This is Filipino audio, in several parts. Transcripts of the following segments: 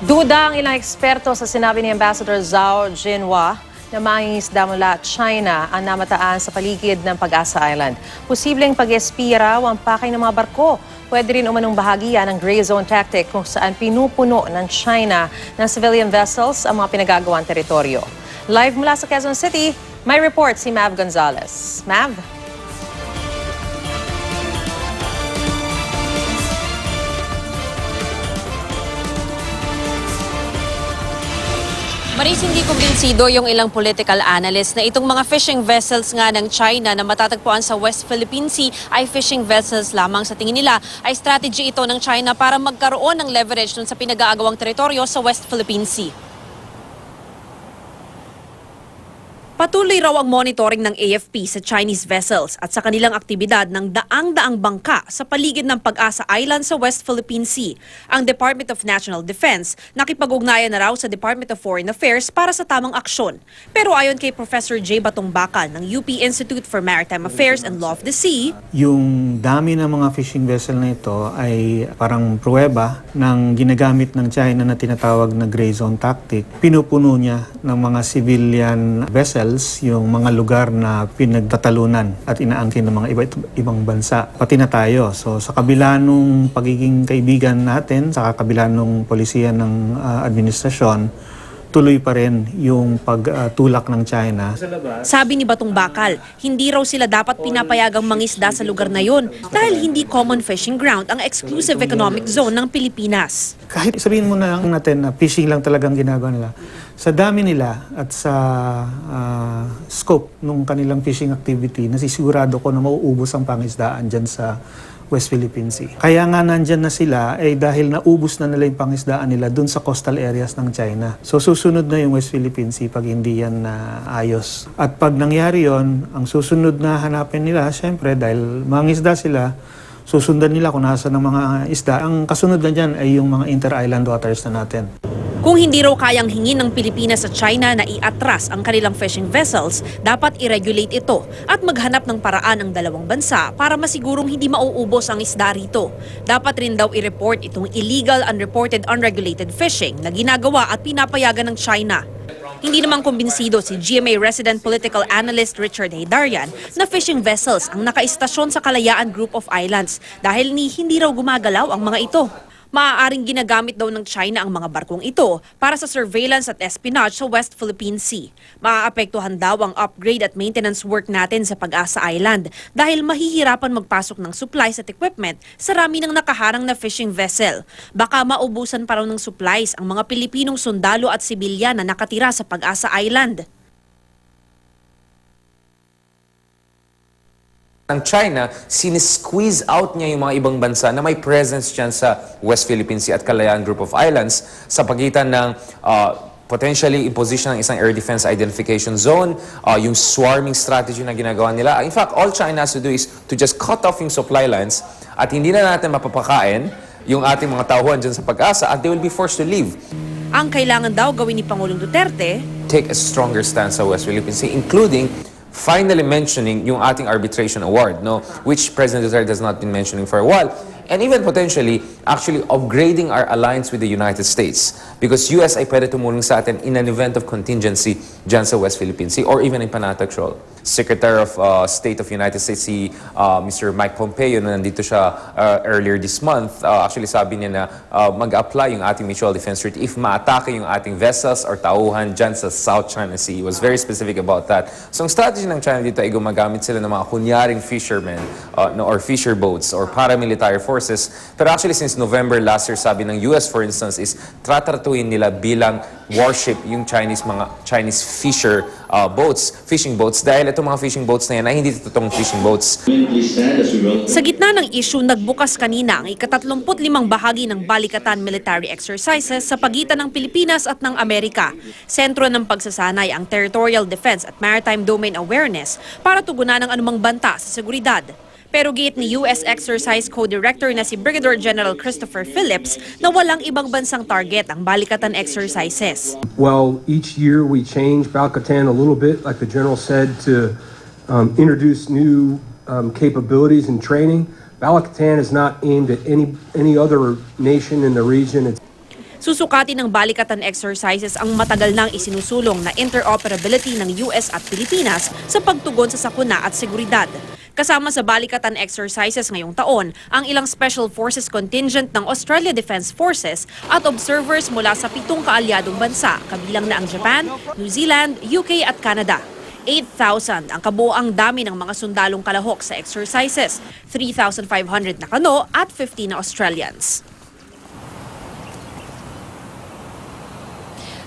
Duda ang ilang eksperto sa sinabi ni Ambassador Zhao Jinhua na mangingisda mula China ang namataan sa paligid ng Pag-asa Island. Posibleng pag-espira o ang pakay ng mga barko. Pwede rin umanong bahagiya ng gray zone tactic kung saan pinupuno ng China ng civilian vessels ang mga pinagagawang teritoryo. Live mula sa Quezon City, may report si Mav Gonzalez. Mav? Maris, hindi kumbinsido yung ilang political analysts na itong mga fishing vessels nga ng China na matatagpuan sa West Philippine Sea ay fishing vessels lamang. Sa tingin nila ay strategy ito ng China para magkaroon ng leverage dun sa pinag-aagawang teritoryo sa West Philippine Sea. Patuloy raw ang monitoring ng AFP sa Chinese vessels at sa kanilang aktibidad ng daang-daang bangka sa paligid ng Pag-asa Island sa West Philippine Sea. Ang Department of National Defense nakipag-ugnayan na raw sa Department of Foreign Affairs para sa tamang aksyon. Pero ayon kay Professor J. Batong Bakal ng UP Institute for Maritime Affairs and Law of the Sea, yung dami ng mga fishing vessel na ito ay parang pruweba ng ginagamit ng China na tinatawag na gray zone tactic. Pinupuno niya ng mga civilian vessels yung mga lugar na pinagtatalunan at inaangkin ng mga ibang bansa, pati na tayo. So sa kabila nung pagiging kaibigan natin, sa kabila nung polisiya ng administrasyon, tuloy pa rin yung pagtulak ng China. Sabi ni Batong Bakal, hindi raw sila dapat pinapayagang mangisda sa lugar na yon dahil hindi common fishing ground ang exclusive economic zone ng Pilipinas. Kahit sabihin mo na lang natin na fishing lang talagang ginagawa nila, sa dami nila at sa scope ng kanilang fishing activity, nasisigurado ko na mauubos ang pangisdaan dyan sa West Philippine Sea. Kaya nga nandyan na sila ay dahil naubos na nila yung pangisdaan nila dun sa coastal areas ng China. So susunod na yung West Philippine Sea pag hindi yan ayos. At pag nangyari yon, ang susunod na hanapin nila, syempre dahil mangisda sila, susundan nila kung nasa ng mga isda. Ang kasunod na dyan ay yung mga inter-island waters na natin. Kung hindi raw kayang hingin ng Pilipinas sa China na iatras ang kanilang fishing vessels, dapat i-regulate ito at maghanap ng paraan ang dalawang bansa para masigurong hindi mauubos ang isda rito. Dapat rin daw i-report itong illegal, unreported, unregulated fishing na ginagawa at pinapayagan ng China. Hindi naman kumbinsido si GMA resident political analyst Richard Heydarian na fishing vessels ang nakaistasyon sa Kalayaan Group of Islands dahil hindi raw gumagalaw ang mga ito. Maaaring ginagamit daw ng China ang mga barkong ito para sa surveillance at espionage sa West Philippine Sea. Maaapektuhan daw ang upgrade at maintenance work natin sa Pag-asa Island dahil mahihirapan magpasok ng supplies at equipment sa rami ng nakaharang na fishing vessel. Baka maubusan pa raw ng supplies ang mga Pilipinong sundalo at sibilyan na nakatira sa Pag-asa Island. Ng China, sinisqueeze out niya yung mga ibang bansa na may presence dyan sa West Philippine Sea at Kalayaan Group of Islands sa pagitan ng potentially imposition ng isang air defense identification zone, yung swarming strategy na ginagawa nila. In fact, all China has to do is to just cut off yung supply lines at hindi na natin mapapakain yung ating mga tauhan dyan sa Pag-asa at they will be forced to leave. Ang kailangan daw gawin ni Pangulong Duterte, take a stronger stance sa West Philippine Sea, including finally mentioning yung ating arbitration award, no, which President Duterte has not been mentioning for a while, and even potentially actually upgrading our alliance with the United States because US ay pwede tumulong sa atin in an event of contingency dyan sa West Philippine Sea or even in Panatag Shoal. Secretary of State of United States, si Mr. Mike Pompeo, na nandito siya earlier this month, actually sabi niya na mag-apply yung ating mutual defense treaty if maatake yung ating vessels or tauhan dyan sa South China Sea. He was very specific about that. So ang strategy ng China dito ay gumagamit sila ng mga kunyaring fishermen or fisher boats or paramilitary forces. Pero actually since November last year, sabi ng US for instance is tatratuhin nila bilang warship yung Chinese fishing boats dahil itong mga fishing boats na yan ay hindi totoong fishing boats. sa gitna ng issue, nagbukas kanina ang ika-35 bahagi ng Balikatan Military Exercises sa pagitan ng Pilipinas at ng Amerika. Sentro ng pagsasanay ang Territorial Defense at Maritime Domain Awareness para tugunan ang anumang banta sa seguridad. Pero giit ni US Exercise Co-Director na si Brigadier General Christopher Phillips na walang ibang bansang target ang Balikatan Exercises. Well, each year we change Balikatan a little bit, like the General said, to introduce new capabilities and training. Balikatan is not aimed at any other nation in the region. Susukatin ng balikatan exercises ang matagal nang isinusulong na interoperability ng US at Pilipinas sa pagtugon sa sakuna at seguridad. Kasama sa balikatan exercises ngayong taon ang ilang Special Forces contingent ng Australia Defence Forces at observers mula sa 7 kaalyadong bansa, kabilang na ang Japan, New Zealand, UK at Canada. 8,000 ang kabuoang dami ng mga sundalong kalahok sa exercises, 3,500 na kano at 50 na Australians.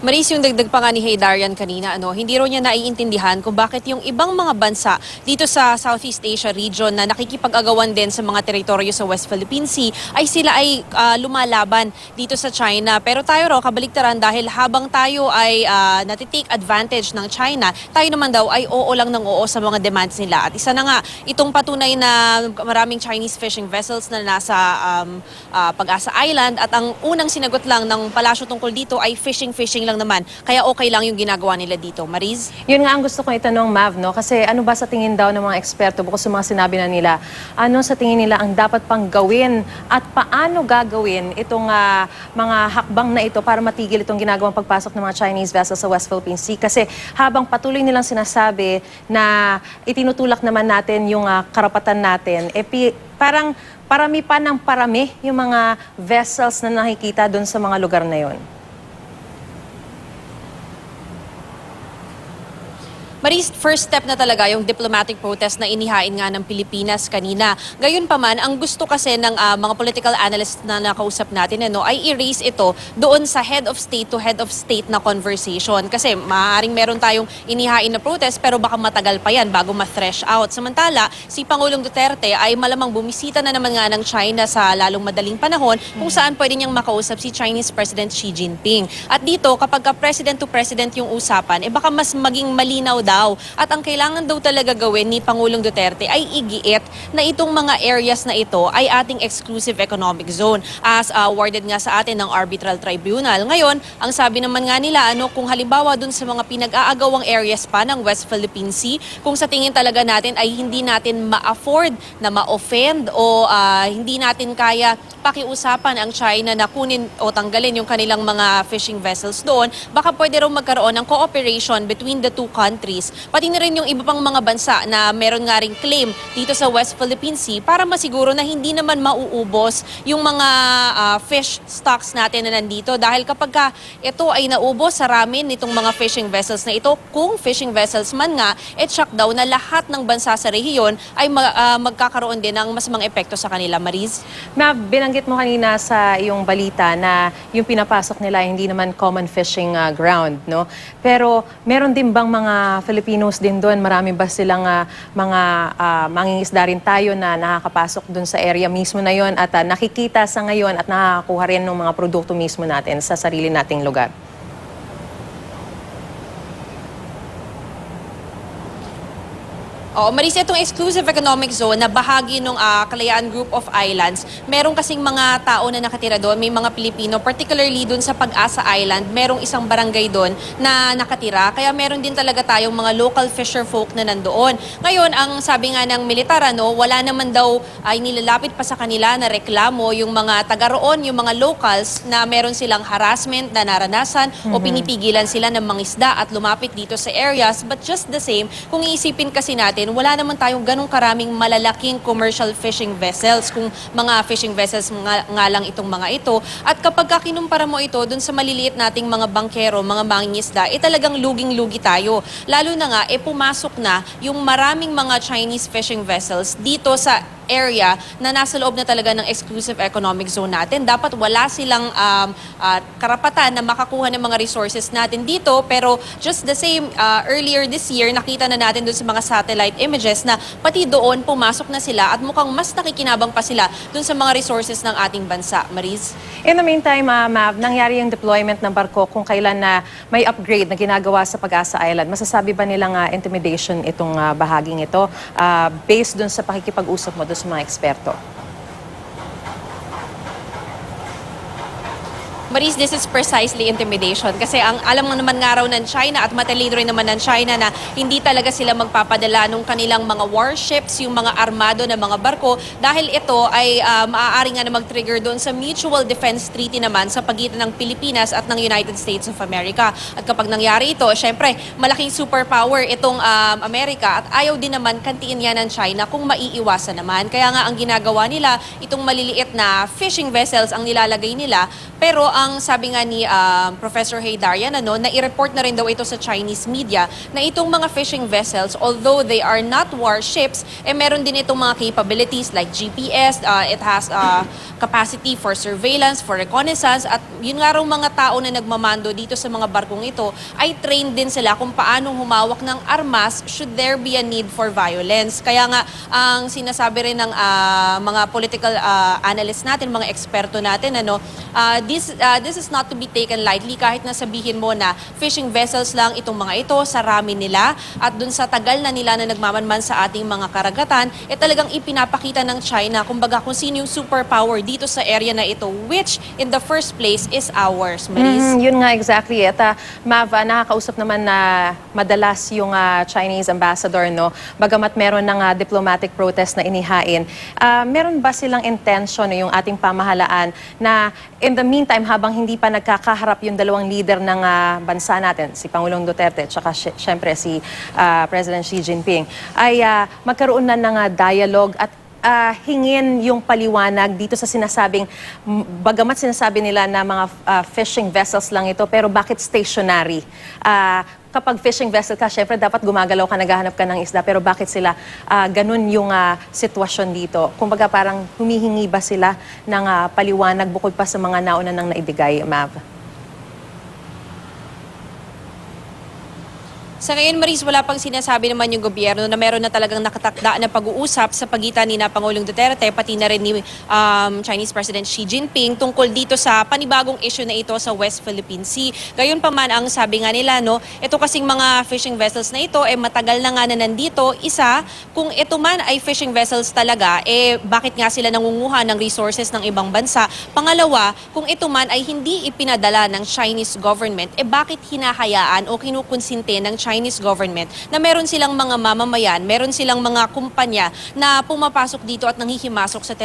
Maris, yung dagdag pa nga ni Darian kanina, hindi ro niya naiintindihan kung bakit yung ibang mga bansa dito sa Southeast Asia region na nakikipag-agawan din sa mga teritoryo sa West Philippine Sea ay sila ay lumalaban dito sa China. Pero tayo raw kabaligtaran dahil habang tayo ay natitake advantage ng China, tayo naman daw ay oo lang ng oo sa mga demands nila. At isa na nga, itong patunay na maraming Chinese fishing vessels na nasa Pag-asa Island at ang unang sinagot lang ng palasyo tungkol dito ay fishing lang naman. Kaya okay lang yung ginagawa nila dito. Mariz? Yun nga ang gusto kong itanong, Mav, no? Kasi ano ba sa tingin daw ng mga eksperto, bukod sa mga sinabi na nila, ano sa tingin nila ang dapat pang gawin at paano gagawin itong mga hakbang na ito para matigil itong ginagawang pagpasok ng mga Chinese vessels sa West Philippine Sea? Kasi habang patuloy nilang sinasabi na itinutulak naman natin yung karapatan natin, parang parami pa ng parami yung mga vessels na nakikita doon sa mga lugar na yon. Maris, first step na talaga yung diplomatic protest na inihain nga ng Pilipinas kanina. Gayunpaman, ang gusto kasi ng mga political analysts na nakausap natin ay i-raise ito doon sa head of state to head of state na conversation. Kasi maaaring meron tayong inihain na protest pero baka matagal pa yan bago ma-thresh out. Samantala, si Pangulong Duterte ay malamang bumisita na naman nga ng China sa lalong madaling panahon kung saan pwede niyang makausap si Chinese President Xi Jinping. At dito, kapag president to president yung usapan, baka mas maging malinaw daw. At ang kailangan daw talaga gawin ni Pangulong Duterte ay igiit na itong mga areas na ito ay ating exclusive economic zone as awarded nga sa atin ng arbitral tribunal. Ngayon, ang sabi naman nga nila, kung halimbawa dun sa mga pinag-aagawang areas pa ng West Philippine Sea, kung sa tingin talaga natin ay hindi natin ma-afford na ma-offend o hindi natin kaya pakiusapan ang China na kunin o tanggalin yung kanilang mga fishing vessels doon, baka pwede rin magkaroon ng cooperation between the two countries. Pati na rin yung iba pang mga bansa na meron nga rin claim dito sa West Philippine Sea para masiguro na hindi naman mauubos yung mga fish stocks natin na nandito. Dahil kapag ito ay naubos sa ramin nitong mga fishing vessels na ito, kung fishing vessels man nga, check daw na lahat ng bansa sa rehiyon ay magkakaroon din ng masamang epekto sa kanila. Mariz? Mav, binanggit mo kanina sa iyong balita na yung pinapasok nila hindi naman common fishing ground, no? Pero meron din bang mga Filipinos din doon? Marami ba silang mga mangingisda rin tayo na nakakapasok doon sa area mismo na yon at nakikita sa ngayon at nakakakuha rin ng mga produkto mismo natin sa sarili nating lugar? Maris, itong exclusive economic zone na bahagi ng Kalayaan Group of Islands, meron kasing mga tao na nakatira doon, may mga Pilipino, particularly doon sa Pag-asa Island, merong isang barangay doon na nakatira, kaya meron din talaga tayong mga local fisher folk na nandoon. Ngayon, ang sabi nga ng militar, wala naman daw ay nilalapit pa sa kanila na reklamo yung mga taga roon, yung mga locals na meron silang harassment na naranasan o pinipigilan sila ng mangisda at lumapit dito sa areas, but just the same, kung iisipin kasi natin, wala naman tayong ganong karaming malalaking commercial fishing vessels, kung mga fishing vessels nga lang itong mga ito. At kapag kinumpara mo ito dun sa maliliit nating mga bangkero, mga mangingisda, talagang luging-lugi tayo. Lalo na nga, pumasok na yung maraming mga Chinese fishing vessels dito sa area na nasa loob na talaga ng exclusive economic zone natin. Dapat wala silang karapatan na makakuha ng mga resources natin dito, pero just the same, earlier this year, nakita na natin dun sa mga satellite images na pati doon pumasok na sila at mukhang mas nakikinabang pa sila dun sa mga resources ng ating bansa. Mariz? In the meantime, Mav, nangyari yung deployment ng barko kung kailan na may upgrade na ginagawa sa Pag-asa Island. Masasabi ba nilang intimidation itong bahaging ito based dun sa pakikipag-usap mo dun sa mga eksperto? Maris, this is precisely intimidation kasi ang alam mo naman nga raw ng China at matalino rin naman ng China na hindi talaga sila magpapadala ng kanilang mga warships, yung mga armado na mga barko dahil ito ay maaari nga na mag-trigger doon sa Mutual Defense Treaty naman sa pagitan ng Pilipinas at ng United States of America. At kapag nangyari ito, syempre malaking superpower itong Amerika at ayaw din naman kantiin yan ng China kung maiiwasan naman. Kaya nga ang ginagawa nila, itong maliliit na fishing vessels ang nilalagay nila. Pero ang sabi nga ni Professor Haydarian, na i-report na rin daw ito sa Chinese media na itong mga fishing vessels, although they are not warships, meron din itong mga capabilities like GPS, it has capacity for surveillance, for reconnaissance, at yun nga raw mga tao na nagmamando dito sa mga barkong ito ay trained din sila kung paano humawak ng armas should there be a need for violence. Kaya nga ang sinasabi rin ng mga political analysts natin, mga eksperto natin, this is not to be taken lightly kahit na sabihin mo na fishing vessels lang itong mga ito sa rami nila at dun sa tagal na nila na nagmamanman sa ating mga karagatan, talagang ipinapakita ng China kumbaga kung sino yung superpower dito sa area na ito, which in the first place is ours, Maris. Yun nga exactly. At Mav, nakakausap naman na madalas yung Chinese ambassador, bagamat meron ng diplomatic protest na inihain. Meron ba silang intention yung ating pamahalaan na in the meantime, habang hindi pa nagkakaharap yung dalawang leader ng bansa natin, si Pangulong Duterte at saka syempre si President Xi Jinping, ay magkaroon na ng dialogue at hingin yung paliwanag dito sa sinasabing, bagamat sinasabi nila na mga fishing vessels lang ito, pero bakit stationary? Kapag fishing vessel ka, syempre dapat gumagalaw ka, naghahanap ka ng isda, pero bakit sila ganun yung sitwasyon dito? Kumbaga parang humihingi ba sila ng paliwanag bukod pa sa mga nauna nang naibigay, Mav? Sa ngayon, Maris, wala pang sinasabi naman yung gobyerno na meron na talagang nakatakda na pag-uusap sa pagitan ni Pangulong Duterte pati na rin ni Chinese President Xi Jinping tungkol dito sa panibagong issue na ito sa West Philippine Sea. Gayon pa man, ang sabi nga nila, ito kasing mga fishing vessels na ito, matagal na nga na nandito. Isa, kung ito man ay fishing vessels talaga, bakit nga sila nangunguha ng resources ng ibang bansa? Pangalawa, kung ito man ay hindi ipinadala ng Chinese government, bakit hinahayaan o kinukonsinte ng Chinese government na meron silang mga mamamayan, meron silang mga kumpanya na pumapasok dito at nanghihimasok sa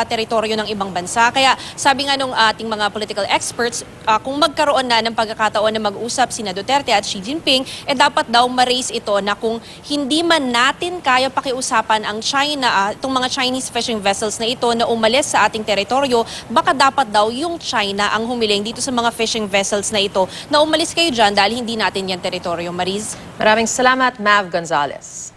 teritoryo ng ibang bansa. Kaya sabi nga nung ating mga political experts, kung magkaroon na ng pagkakataon na mag-usap sina Duterte at Xi Jinping, dapat daw ma-raise ito na kung hindi man natin kaya pakiusapan ang China, itong mga Chinese fishing vessels na ito na umalis sa ating teritoryo, baka dapat daw yung China ang humiling dito sa mga fishing vessels na ito na umalis kayo dyan dahil hindi natin yan teritoryo, Maris. Maraming salamat, Mav Gonzalez.